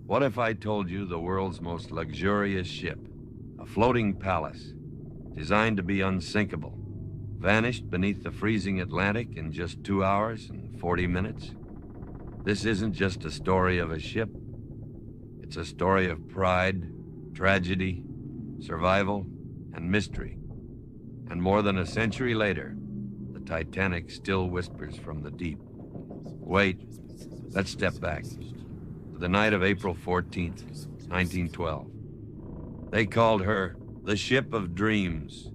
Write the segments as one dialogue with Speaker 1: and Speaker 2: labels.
Speaker 1: What if I told you the world's most luxurious ship, a floating palace, designed to be unsinkable, vanished beneath the freezing Atlantic in just 2 hours and 40 minutes? This isn't just a story of a ship. It's a story of pride, tragedy, survival, and mystery. And more than a century later, the Titanic still whispers from the deep. Wait, let's step back to the night of April 14th, 1912. They called her the Ship of Dreams.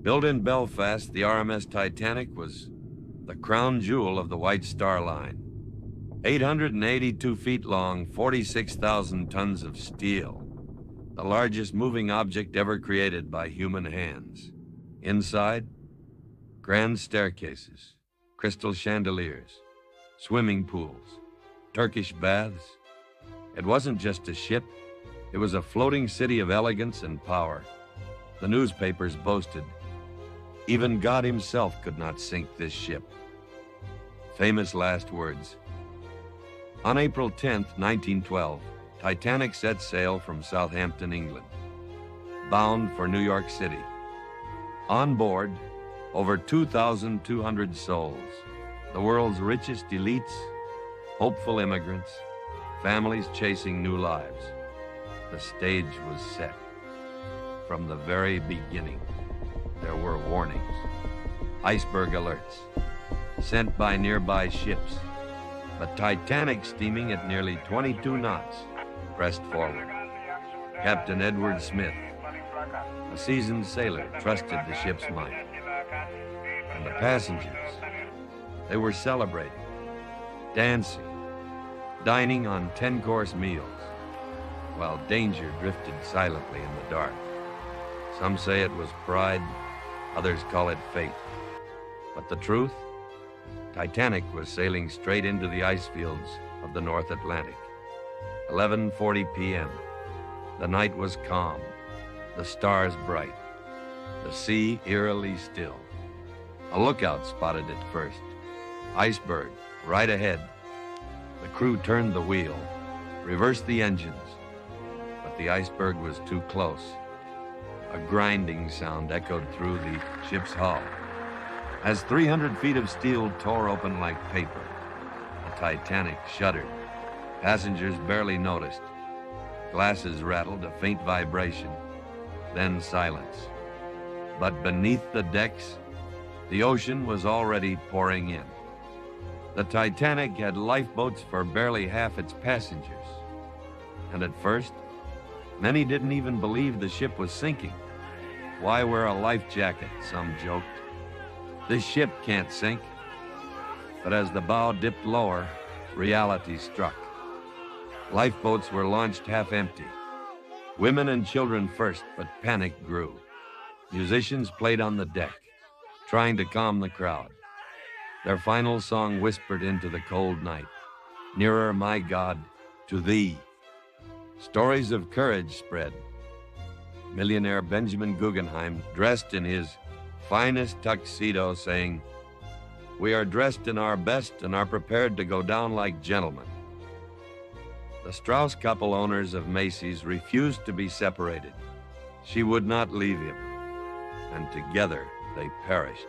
Speaker 1: Built in Belfast, the RMS Titanic was the crown jewel of the White Star Line. 882 feet long, 46,000 tons of steel, the largest moving object ever created by human hands. Inside, grand staircases, crystal chandeliers, swimming pools, Turkish baths. It wasn't just a ship, it was a floating city of elegance and power. The newspapers boasted, even God himself could not sink this ship. Famous last words. On April 10th, 1912, Titanic set sail from Southampton, England, bound for New York City. On board, over 2,200 souls, the world's richest elites, hopeful immigrants, families chasing new lives. The stage was set. From the very beginning, there were warnings, iceberg alerts, sent by nearby ships. But Titanic, steaming at nearly 22 knots, pressed forward. Captain Edward Smith, a seasoned sailor, trusted the ship's might. And the passengers, they were celebrating, dancing, dining on 10-course meals, while danger drifted silently in the dark. Some say it was pride, others call it fate. But the truth? Titanic was sailing straight into the ice fields of the North Atlantic. 11:40 p.m. The night was calm, the stars bright, the sea eerily still. A lookout spotted it first. Iceberg, right ahead. The crew turned the wheel, reversed the engines, but the iceberg was too close. A grinding sound echoed through the ship's hull. As 300 feet of steel tore open like paper, the Titanic shuddered. Passengers barely noticed. Glasses rattled, a faint vibration, then silence. But beneath the decks, the ocean was already pouring in. The Titanic had lifeboats for barely half its passengers. And at first, many didn't even believe the ship was sinking. Why wear a life jacket, some joked. This ship can't sink. But as the bow dipped lower, reality struck. Lifeboats were launched half empty. Women and children first, but panic grew. Musicians played on the deck, trying to calm the crowd. Their final song whispered into the cold night, "Nearer, my God, to thee." Stories of courage spread. Millionaire Benjamin Guggenheim, dressed in his finest tuxedo, saying, "We are dressed in our best and are prepared to go down like gentlemen." The Strauss couple, owners of Macy's, refused to be separated. She would not leave him, and together they perished.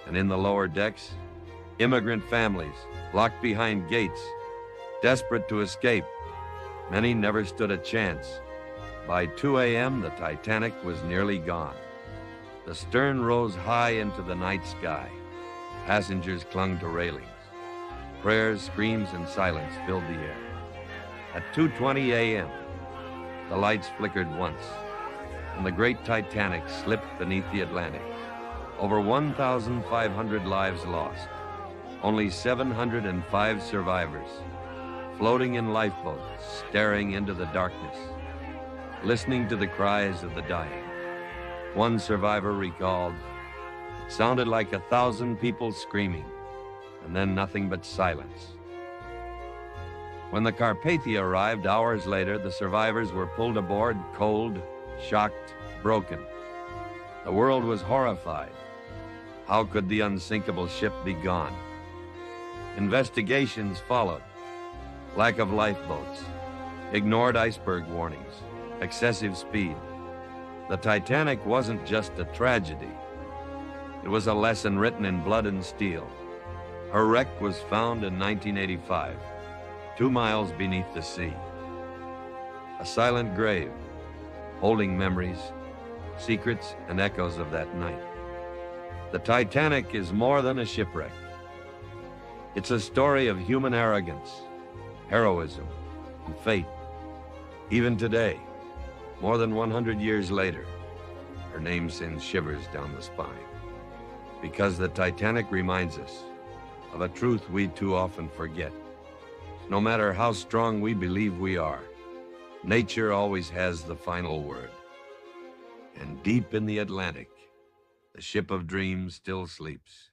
Speaker 1: And in the lower decks, immigrant families, locked behind gates, desperate to escape. Many never stood a chance. By 2 a.m., the Titanic was nearly gone. The stern rose high into the night sky. Passengers clung to railings. Prayers, screams, and silence filled the air. At 2:20 a.m., the lights flickered once, and the great Titanic slipped beneath the Atlantic. Over 1,500 lives lost. Only 705 survivors, floating in lifeboats, staring into the darkness, listening to the cries of the dying. One survivor recalled, "It sounded like 1,000 people screaming, and then nothing but silence." When the Carpathia arrived hours later, the survivors were pulled aboard, cold, shocked, broken. The world was horrified. How could the unsinkable ship be gone? Investigations followed. Lack of lifeboats, ignored iceberg warnings, excessive speed. The Titanic wasn't just a tragedy. It was a lesson written in blood and steel. Her wreck was found in 1985, 2 miles beneath the sea. A silent grave, holding memories, secrets, and echoes of that night. The Titanic is more than a shipwreck. It's a story of human arrogance, heroism, and fate. Even today, more than 100 years later, her name sends shivers down the spine. Because the Titanic reminds us of a truth we too often forget. No matter how strong we believe we are, nature always has the final word. And deep in the Atlantic, the ship of dreams still sleeps.